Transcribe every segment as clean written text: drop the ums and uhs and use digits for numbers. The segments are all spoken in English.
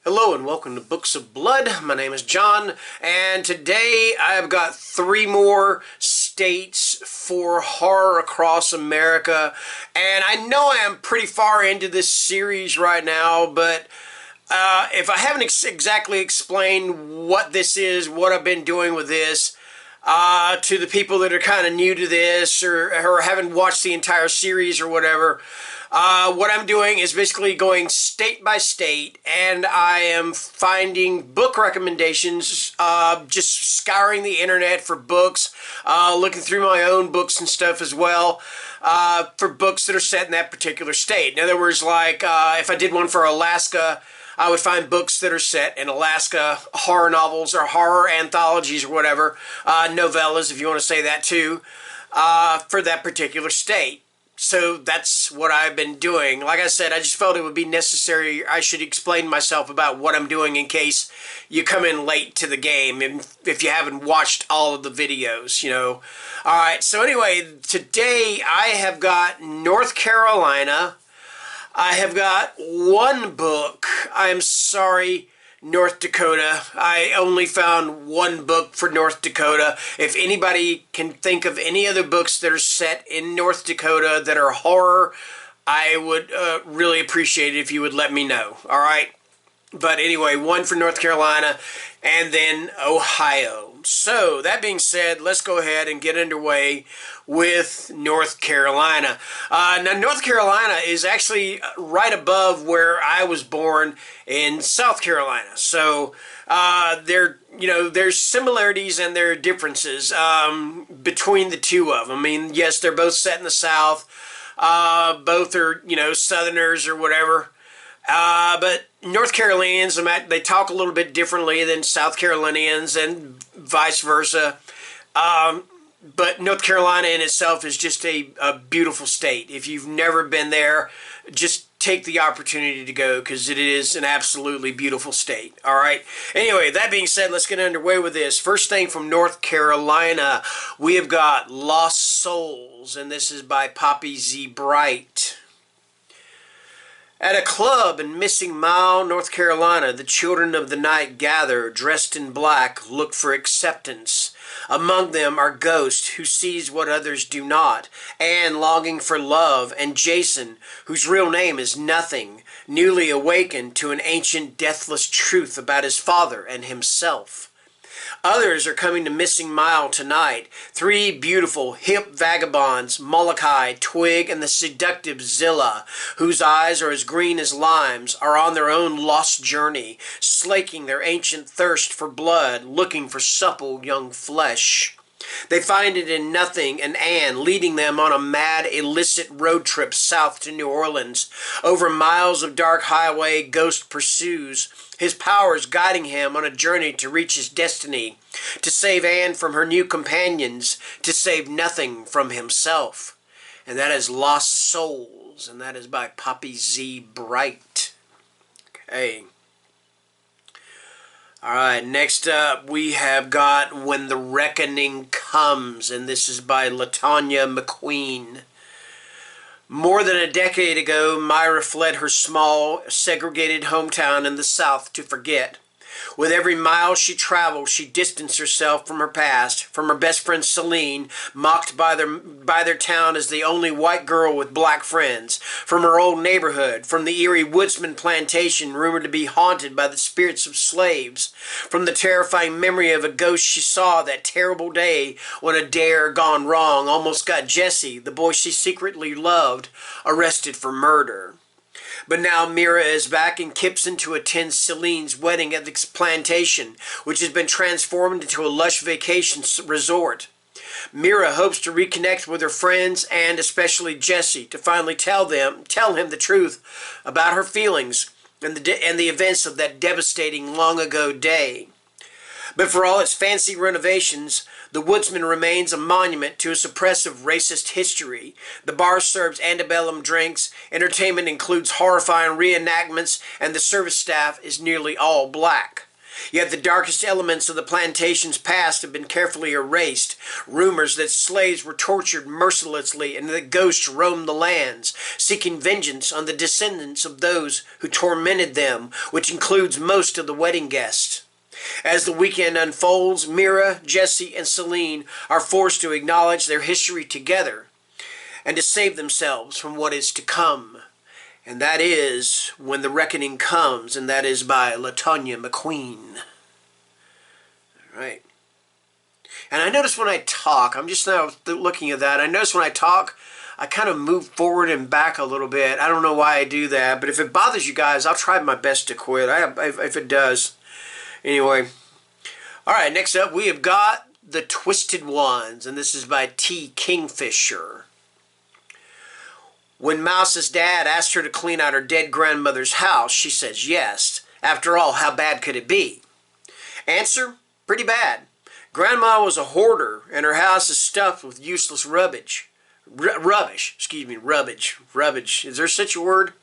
Hello and welcome to Books of Blood. My name is John, and today I've got 3 more states for horror across America. And I know I am pretty far into this series right now, but if I haven't exactly explained what this is, what I've been doing with this, to the people that are kind of new to this or haven't watched the entire series or whatever, what I'm doing is basically going state by state, and I am finding book recommendations, just scouring the internet for books, looking through my own books and stuff as well, for books that are set in that particular state. In other words, like if I did one for Alaska, I would find books that are set in Alaska, horror novels or horror anthologies or whatever, novellas if you want to say that too, for that particular state. So that's what I've been doing. Like I said, I just felt it would be necessary. I should explain myself about what I'm doing in case you come in late to the game and if you haven't watched all of the videos, you know. Alright, so anyway, today I have got North Carolina. I have got one book. I'm sorry, North Dakota. I only found one book for North Dakota. If anybody can think of any other books that are set in North Dakota that are horror, I would really appreciate it if you would let me know. All right? But anyway, one for North Carolina and then Ohio. So, that being said, let's go ahead and get underway with North Carolina. Now, North Carolina is actually right above where I was born in South Carolina. So, there's similarities and there are differences between the two of them. I mean, yes, they're both set in the South. Both are, Southerners or whatever. But North Carolinians, they talk a little bit differently than South Carolinians and vice versa. But North Carolina in itself is just a beautiful state. If you've never been there, just take the opportunity to go because it is an absolutely beautiful state. All right. Anyway, that being said, let's get underway with this. First thing from North Carolina, we have got Lost Souls, and this is by Poppy Z. Bright. At a club in Missing Mile, North Carolina, the children of the night gather, dressed in black, look for acceptance. Among them are Ghost, who sees what others do not, Anne longing for love, and Jason, whose real name is Nothing, newly awakened to an ancient deathless truth about his father and himself. Others are coming to Missing Mile tonight. 3 beautiful, hip vagabonds, Molokai, Twig, and the seductive Zilla, whose eyes are as green as limes, are on their own lost journey, slaking their ancient thirst for blood, looking for supple young flesh. They find it in Nothing and Anne, leading them on a mad, illicit road trip south to New Orleans. Over miles of dark highway, Ghost pursues, his powers guiding him on a journey to reach his destiny, to save Anne from her new companions, to save Nothing from himself. And that is Lost Souls, and that is by Poppy Z. Bright. Okay. Alright, next up we have got When the Reckoning Comes, and this is by LaTanya McQueen. More than a decade ago, Myra fled her small, segregated hometown in the South to forget. With every mile she traveled, she distanced herself from her past, from her best friend Celine, mocked by their town as the only white girl with black friends, from her old neighborhood, from the eerie woodsman plantation rumored to be haunted by the spirits of slaves, from the terrifying memory of a ghost she saw that terrible day when a dare gone wrong almost got Jesse, the boy she secretly loved, arrested for murder. But now Mira is back in Gibson to attend Celine's wedding at the plantation, which has been transformed into a lush vacation resort. Mira hopes to reconnect with her friends and especially Jesse to finally tell him the truth about her feelings and the events of that devastating long ago day. But for all its fancy renovations, the Woodsman remains a monument to a suppressive racist history. The bar serves antebellum drinks, entertainment includes horrifying reenactments, and the service staff is nearly all black. Yet the darkest elements of the plantation's past have been carefully erased. Rumors that slaves were tortured mercilessly and that ghosts roamed the lands, seeking vengeance on the descendants of those who tormented them, which includes most of the wedding guests. As the weekend unfolds, Mira, Jesse, and Celine are forced to acknowledge their history together and to save themselves from what is to come. And that is When the Reckoning Comes, and that is by LaTonya McQueen. All right. And I notice when I talk, I'm just now looking at that, I notice when I talk, I kind of move forward and back a little bit. I don't know why I do that, but if it bothers you guys, I'll try my best to quit. If it does. Anyway. All right, next up we have got The Twisted Ones, and this is by T. Kingfisher. When Mouse's dad asked her to clean out her dead grandmother's house, she says yes. After all, how bad could it be? Answer, pretty bad. Grandma was a hoarder, and her house is stuffed with useless rubbish. Rubbish. Is there such a word?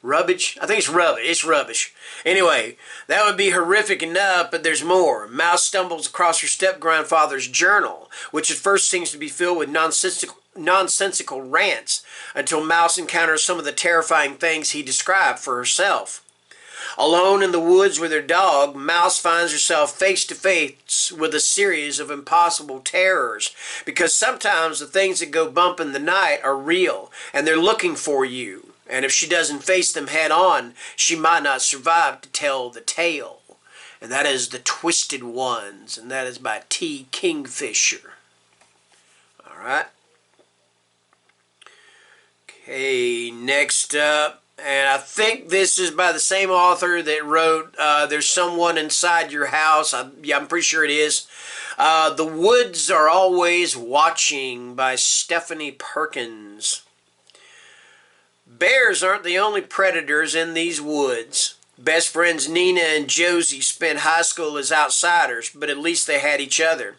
Rubbish? I think it's rubbish. It's rubbish. Anyway, that would be horrific enough, but there's more. Mouse stumbles across her step-grandfather's journal, which at first seems to be filled with nonsensical rants, until Mouse encounters some of the terrifying things he described for herself. Alone in the woods with her dog, Mouse finds herself face to face with a series of impossible terrors, because sometimes the things that go bump in the night are real, and they're looking for you. And if she doesn't face them head on, she might not survive to tell the tale. And that is The Twisted Ones, and that is by T. Kingfisher. All right. Okay, next up, and I think this is by the same author that wrote There's Someone Inside Your House. I'm pretty sure it is. The Woods Are Always Watching by Stephanie Perkins. Bears aren't the only predators in these woods. Best friends Nina and Josie spent high school as outsiders, but at least they had each other.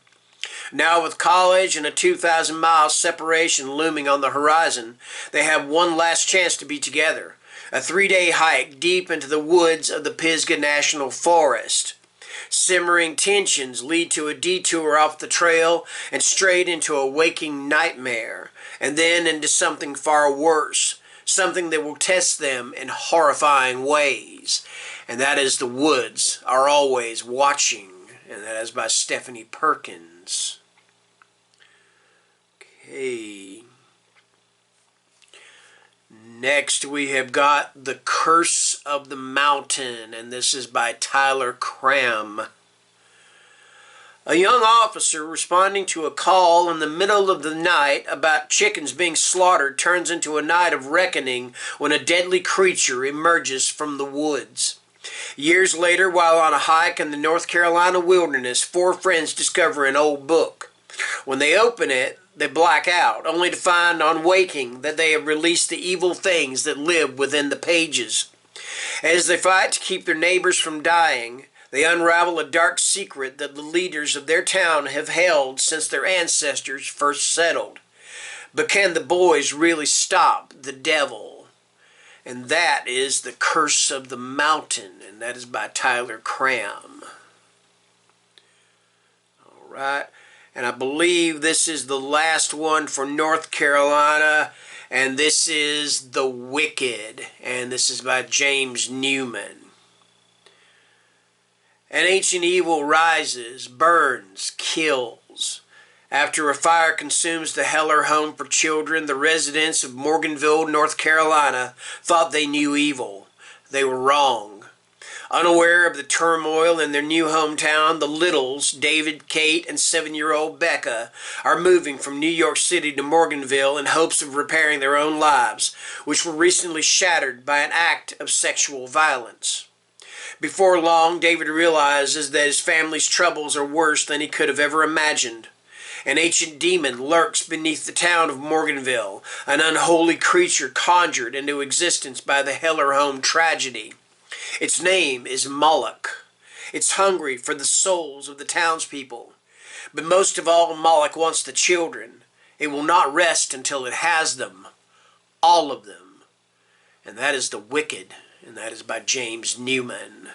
Now with college and a 2,000-mile separation looming on the horizon, they have one last chance to be together. A 3-day hike deep into the woods of the Pisgah National Forest. Simmering tensions lead to a detour off the trail and straight into a waking nightmare, and then into something far worse. Something that will test them in horrifying ways. And that is The Woods Are Always Watching. And that is by Stephanie Perkins. Okay. Next we have got The Curse of the Mountain. And this is by Tyler Cram. A young officer responding to a call in the middle of the night about chickens being slaughtered turns into a night of reckoning when a deadly creature emerges from the woods. Years later, while on a hike in the North Carolina wilderness, 4 friends discover an old book. When they open it, they black out, only to find on waking that they have released the evil things that live within the pages. As they fight to keep their neighbors from dying, they unravel a dark secret that the leaders of their town have held since their ancestors first settled. But can the boys really stop the devil? And that is The Curse of the Mountain, and that is by Tyler Cram. All right, and I believe this is the last one for North Carolina, and this is The Wicked, and this is by James Newman. An ancient evil rises, burns, kills. After a fire consumes the Heller home for children, the residents of Morganville, North Carolina, thought they knew evil. They were wrong. Unaware of the turmoil in their new hometown, the Littles, David, Kate, and 7-year-old Becca, are moving from New York City to Morganville in hopes of repairing their own lives, which were recently shattered by an act of sexual violence. Before long, David realizes that his family's troubles are worse than he could have ever imagined. An ancient demon lurks beneath the town of Morganville, an unholy creature conjured into existence by the Heller home tragedy. Its name is Moloch. It's hungry for the souls of the townspeople. But most of all, Moloch wants the children. It will not rest until it has them. All of them. And that is The Wicked. And that is by James Newman.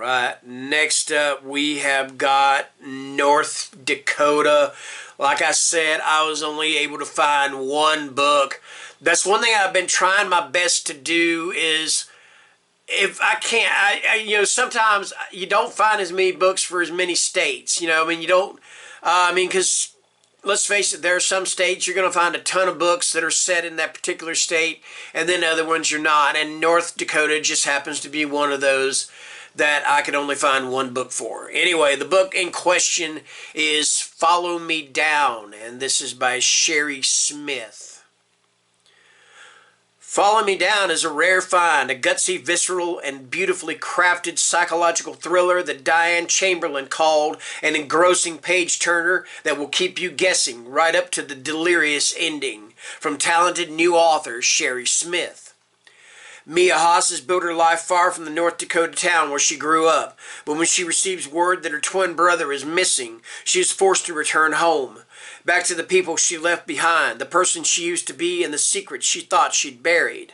right, next up we have got North Dakota. Like I said, I was only able to find one book. That's one thing I've been trying my best to do is, if I can't, sometimes you don't find as many books for as many states. You don't, because let's face it, there are some states you're going to find a ton of books that are set in that particular state, and then other ones you're not. And North Dakota just happens to be one of those that I could only find one book for. Anyway, the book in question is Follow Me Down, and this is by Sherry Smith. Follow Me Down is a rare find, a gutsy, visceral, and beautifully crafted psychological thriller that Diane Chamberlain called an engrossing page-turner that will keep you guessing right up to the delirious ending, from talented new author Sherry Smith. Mia Haas has built her life far from the North Dakota town where she grew up, but when she receives word that her twin brother is missing, she is forced to return home. Back to the people she left behind, the person she used to be, and the secrets she thought she'd buried.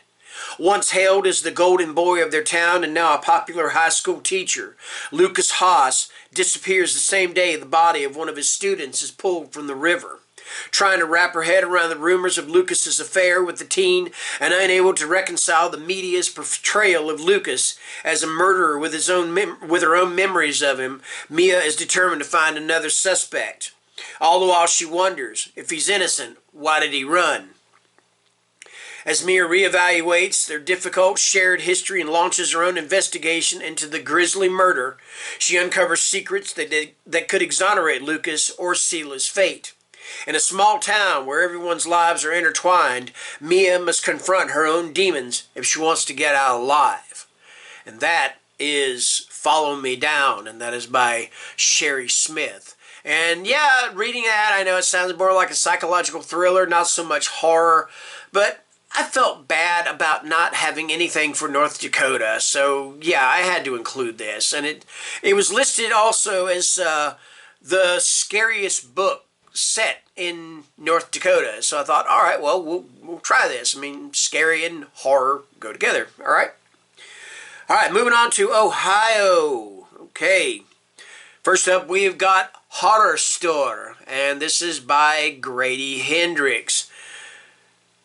Once hailed as the golden boy of their town and now a popular high school teacher, Lucas Haas disappears the same day the body of one of his students is pulled from the river. Trying to wrap her head around the rumors of Lucas's affair with the teen and unable to reconcile the media's portrayal of Lucas as a murderer with her own memories of him, Mia is determined to find another suspect. All the while she wonders, if he's innocent, why did he run? As Mia reevaluates their difficult shared history and launches her own investigation into the grisly murder, she uncovers secrets that could exonerate Lucas or seal his fate. In a small town where everyone's lives are intertwined, Mia must confront her own demons if she wants to get out alive. And that is Follow Me Down, and that is by Sherry Smith. And yeah, reading that, I know it sounds more like a psychological thriller, not so much horror, but I felt bad about not having anything for North Dakota, so yeah, I had to include this. And it was listed also as the scariest book set in North Dakota, so I thought, all right, well, we'll try this. I mean, scary and horror go together, all right? All right, moving on to Ohio. Okay. First up, we've got Horror Store, and this is by Grady Hendrix.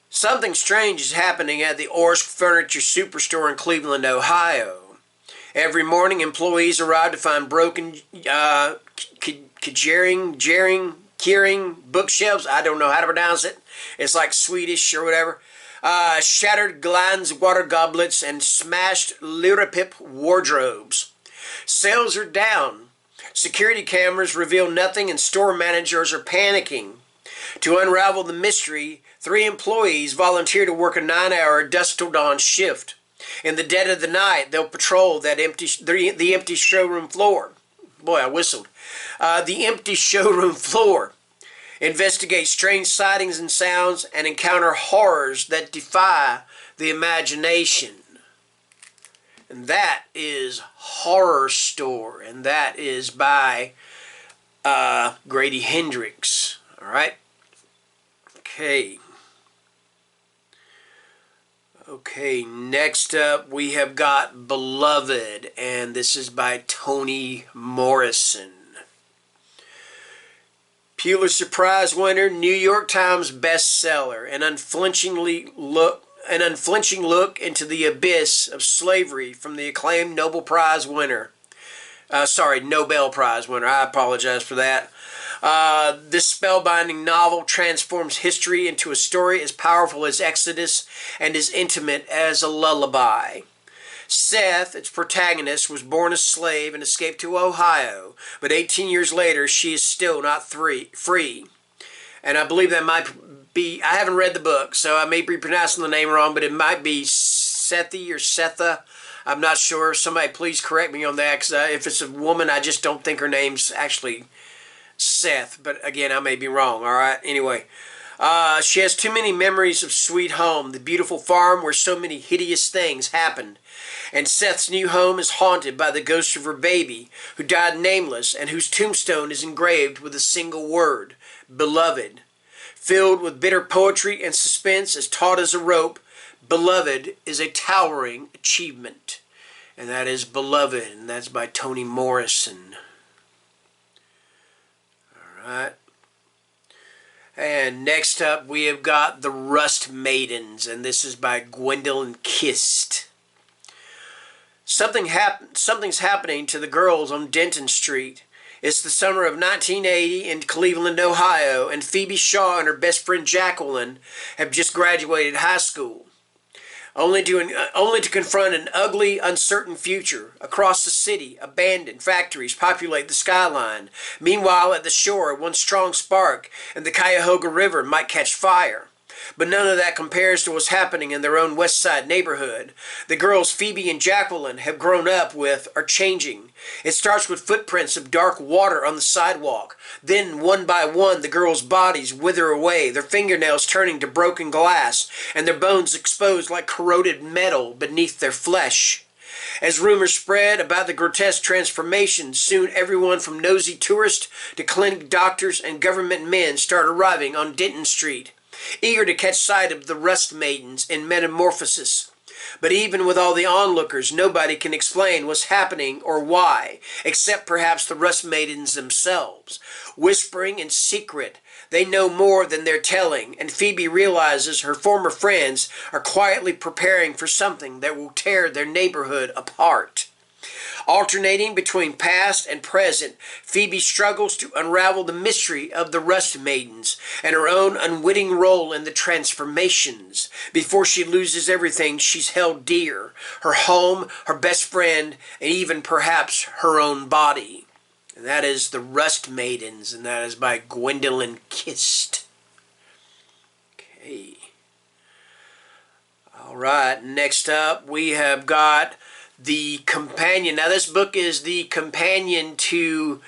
Something strange is happening at the Orsk Furniture Superstore in Cleveland, Ohio. Every morning, employees arrive to find broken, Kering bookshelves. I don't know how to pronounce it. It's like Swedish or whatever. Shattered Glans water goblets and smashed Lirapip wardrobes. Sales are down. Security cameras reveal nothing and store managers are panicking. To unravel the mystery, 3 employees volunteer to work a 9-hour dusk till dawn shift. In the dead of the night, they'll patrol that the empty showroom floor. Boy, I whistled. The empty showroom floor. Investigate strange sightings and sounds and encounter horrors that defy the imagination. And that is Horror Store, and that is by Grady Hendrix. All right. Okay. Okay, next up we have got Beloved, and this is by Toni Morrison. Pulitzer Prize winner, New York Times bestseller, an unflinching look into the abyss of slavery from the acclaimed Nobel Prize winner. Nobel Prize winner. I apologize for that. This spellbinding novel transforms history into a story as powerful as Exodus and as intimate as a lullaby. Seth, its protagonist, was born a slave and escaped to Ohio, but 18 years later she is still not free. And I believe that might be, I haven't read the book, so I may be pronouncing the name wrong, but it might be Sethi or Setha. I'm not sure. Somebody please correct me on that, because if it's a woman, I just don't think her name's actually Seth. But again, I may be wrong, all right? Anyway, she has too many memories of Sweet Home, the beautiful farm where so many hideous things happened. And Seth's new home is haunted by the ghost of her baby, who died nameless and whose tombstone is engraved with a single word, Beloved. Filled with bitter poetry and suspense as taut as a rope, Beloved is a towering achievement. and that is Beloved, and that's by Toni Morrison. Alright. And next up we have got The Rust Maidens, and this is by Gwendolyn Kist. Something's happening to the girls on Denton Street. It's the summer of 1980 in Cleveland, Ohio, and Phoebe Shaw and her best friend Jacqueline have just graduated high school, only to confront an ugly, uncertain future. Across the city, abandoned factories populate the skyline. Meanwhile, at the shore, one strong spark and the Cuyahoga River might catch fire. But none of that compares to what's happening in their own West Side neighborhood. The girls Phoebe and Jacqueline have grown up with are changing. It starts with footprints of dark water on the sidewalk. Then, one by one, the girls' bodies wither away, their fingernails turning to broken glass, and their bones exposed like corroded metal beneath their flesh. As rumors spread about the grotesque transformation, soon everyone from nosy tourists to clinic doctors and government men start arriving on Denton Street, eager to catch sight of the Rust Maidens in metamorphosis. But even with all the onlookers, nobody can explain what's happening or why, except perhaps the Rust Maidens themselves. Whispering in secret, they know more than they're telling, and Phoebe realizes her former friends are quietly preparing for something that will tear their neighborhood apart. Alternating between past and present, Phoebe struggles to unravel the mystery of the Rust Maidens and her own unwitting role in the transformations before she loses everything she's held dear: her home, her best friend, and even perhaps her own body. And that is The Rust Maidens, and that is by Gwendolyn Kist. Okay. All right, next up we have got The Companion. Now this book is the companion to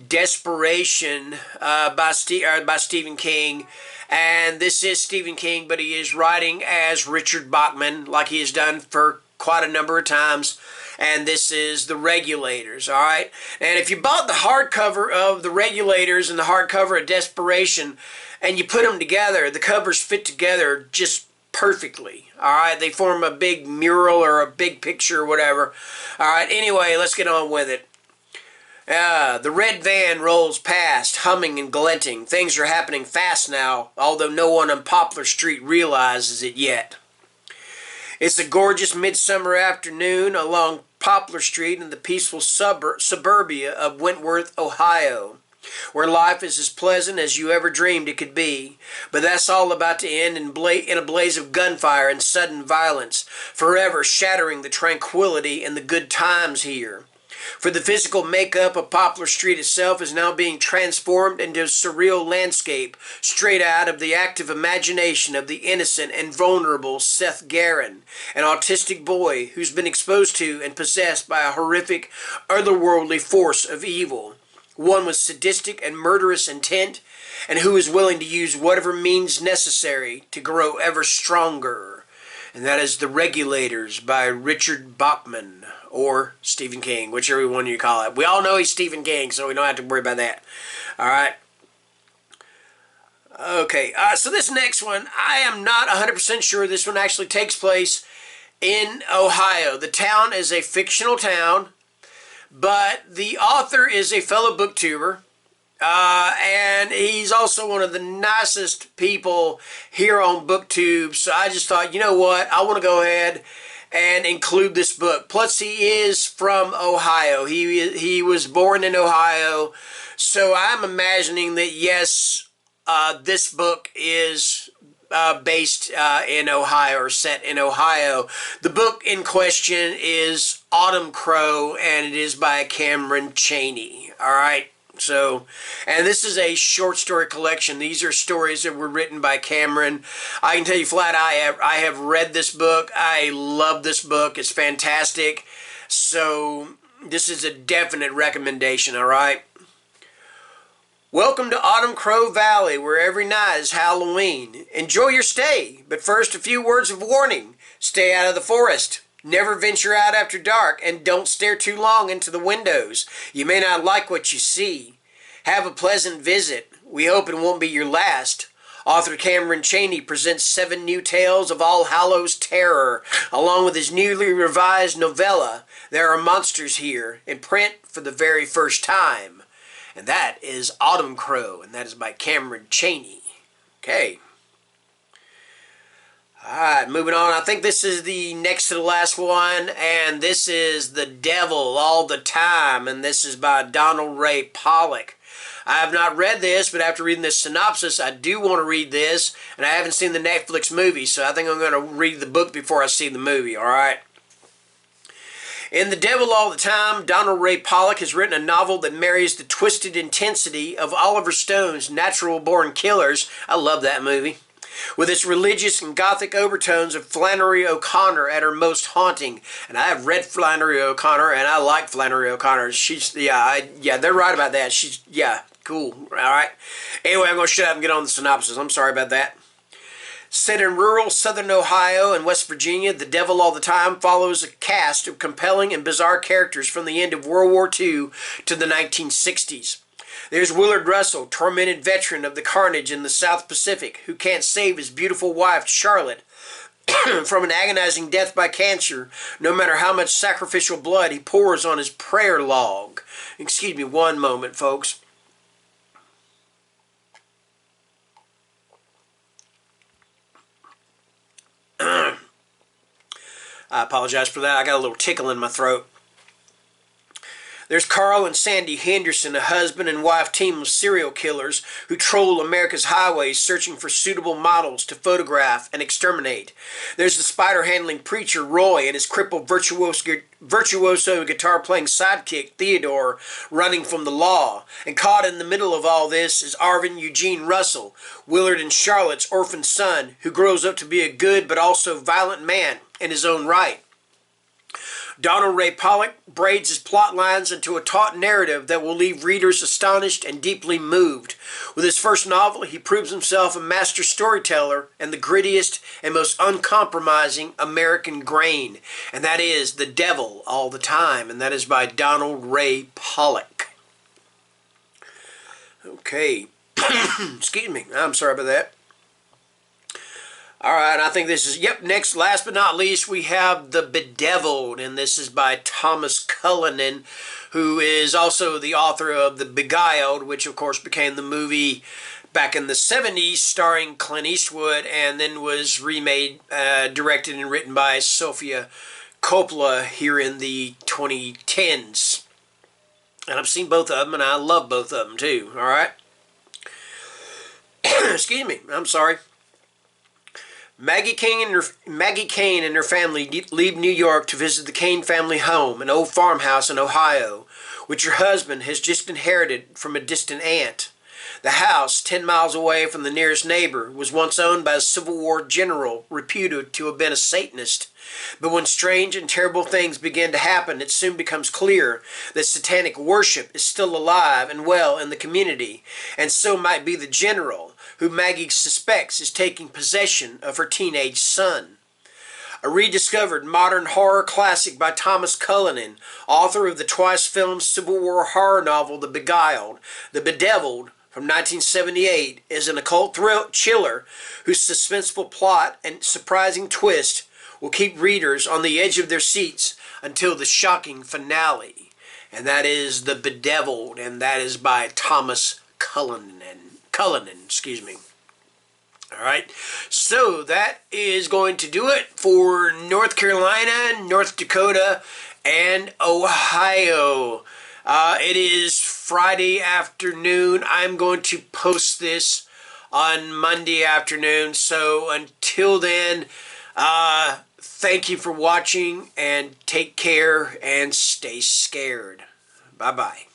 Desperation by Stephen King. And this is Stephen King, but he is writing as Richard Bachman, like he has done for quite a number of times. And this is The Regulators, all right? And if you bought the hardcover of The Regulators and the hardcover of Desperation, and you put them together, the covers fit together just perfectly. All right, they form a big mural or a big picture or whatever. All right, anyway, let's get on with it. The red van rolls past, humming and glinting. Things are happening fast now, although no one on Poplar Street realizes it yet. It's a gorgeous midsummer afternoon along Poplar Street in the peaceful suburbia of Wentworth, Ohio, where life is as pleasant as you ever dreamed it could be. But that's all about to end in a blaze of gunfire and sudden violence, forever shattering the tranquility and the good times here. For the physical makeup of Poplar Street itself is now being transformed into a surreal landscape straight out of the active imagination of the innocent and vulnerable Seth Garron, an autistic boy who's been exposed to and possessed by a horrific, otherworldly force of evil. One with sadistic and murderous intent, and who is willing to use whatever means necessary to grow ever stronger. And that is The Regulators by Richard Bachman, or Stephen King, whichever one you call it. We all know he's Stephen King, so we don't have to worry about that. All right. Okay, so this next one, I am not 100% sure this one actually takes place in Ohio. The town is a fictional town, but the author is a fellow booktuber, and he's also one of the nicest people here on BookTube. So I just thought, you know what, I want to go ahead and include this book. Plus, he is from Ohio. He was born in Ohio, so I'm imagining that, yes, this book is based in Ohio, or set in Ohio. The book in question is Autumn Crow, and it is by Cameron Chaney. All right. So, and this is a short story collection. These are stories that were written by Cameron. I can tell you flat, I have read this book. I love this book. It's fantastic. So, this is a definite recommendation, all right? Welcome to Autumn Crow Valley, where every night is Halloween. Enjoy your stay, but first a few words of warning. Stay out of the forest. Never venture out after dark, and don't stare too long into the windows. You may not like what you see. Have a pleasant visit. We hope it won't be your last. Author Cameron Chaney presents 7 new tales of All Hallows terror, along with his newly revised novella, There Are Monsters Here, in print for the very first time. And that is Autumn Crow, and that is by Cameron Chaney. Okay. Alright, moving on. I think this is the next to the last one, and this is The Devil All the Time, and this is by Donald Ray Pollock. I have not read this, but after reading this synopsis, I do want to read this, and I haven't seen the Netflix movie, so I think I'm going to read the book before I see the movie, alright? In The Devil All the Time, Donald Ray Pollock has written a novel that marries the twisted intensity of Oliver Stone's Natural Born Killers. I love that movie. With its religious and gothic overtones of Flannery O'Connor at her most haunting. And I have read Flannery O'Connor, and I like Flannery O'Connor. She's, yeah, they're right about that. She's, yeah, cool. All right. Anyway, I'm going to shut up and get on the synopsis. I'm sorry about that. Set in rural southern Ohio and West Virginia, The Devil All the Time follows a cast of compelling and bizarre characters from the end of World War II to the 1960s. There's Willard Russell, tormented veteran of the carnage in the South Pacific, who can't save his beautiful wife, Charlotte, from an agonizing death by cancer, no matter how much sacrificial blood he pours on his prayer log. Excuse me one moment, folks. I apologize for that. I got a little tickle in my throat. There's Carl and Sandy Henderson, a husband and wife team of serial killers who troll America's highways searching for suitable models to photograph and exterminate. There's the spider-handling preacher Roy and his crippled virtuoso guitar-playing sidekick Theodore running from the law. And caught in the middle of all this is Arvin Eugene Russell, Willard and Charlotte's orphan son, who grows up to be a good but also violent man in his own right. Donald Ray Pollock braids his plot lines into a taut narrative that will leave readers astonished and deeply moved. With his first novel, he proves himself a master storyteller and the grittiest and most uncompromising American grain. And that is The Devil All the Time, and that is by Donald Ray Pollock. Okay. Excuse me. I'm sorry about that. All right, I think this is, next, last but not least, we have The Bedeviled, and this is by Thomas Cullinan, who is also the author of The Beguiled, which, of course, became the movie back in the 70s starring Clint Eastwood, and then was remade, directed and written by Sofia Coppola here in the 2010s. And I've seen both of them, and I love both of them, too, all right? Excuse me, I'm sorry. Maggie Kane and her family leave New York to visit the Kane family home, an old farmhouse in Ohio, which her husband has just inherited from a distant aunt. The house, 10 miles away from the nearest neighbor, was once owned by a Civil War general reputed to have been a Satanist. But when strange and terrible things begin to happen, it soon becomes clear that satanic worship is still alive and well in the community, and so might be the general, who Maggie suspects is taking possession of her teenage son. A rediscovered modern horror classic by Thomas Cullinan, author of the twice-filmed Civil War horror novel The Beguiled, The Bedeviled, from 1978, is an occult chiller whose suspenseful plot and surprising twist will keep readers on the edge of their seats until the shocking finale. And that is The Bedeviled, and that is by Thomas Cullinan, excuse me. All right, so that is going to do it for North Carolina, North Dakota, and Ohio. It is Friday afternoon. I'm going to post this on Monday afternoon. So until then, thank you for watching, and take care and stay scared. Bye-bye.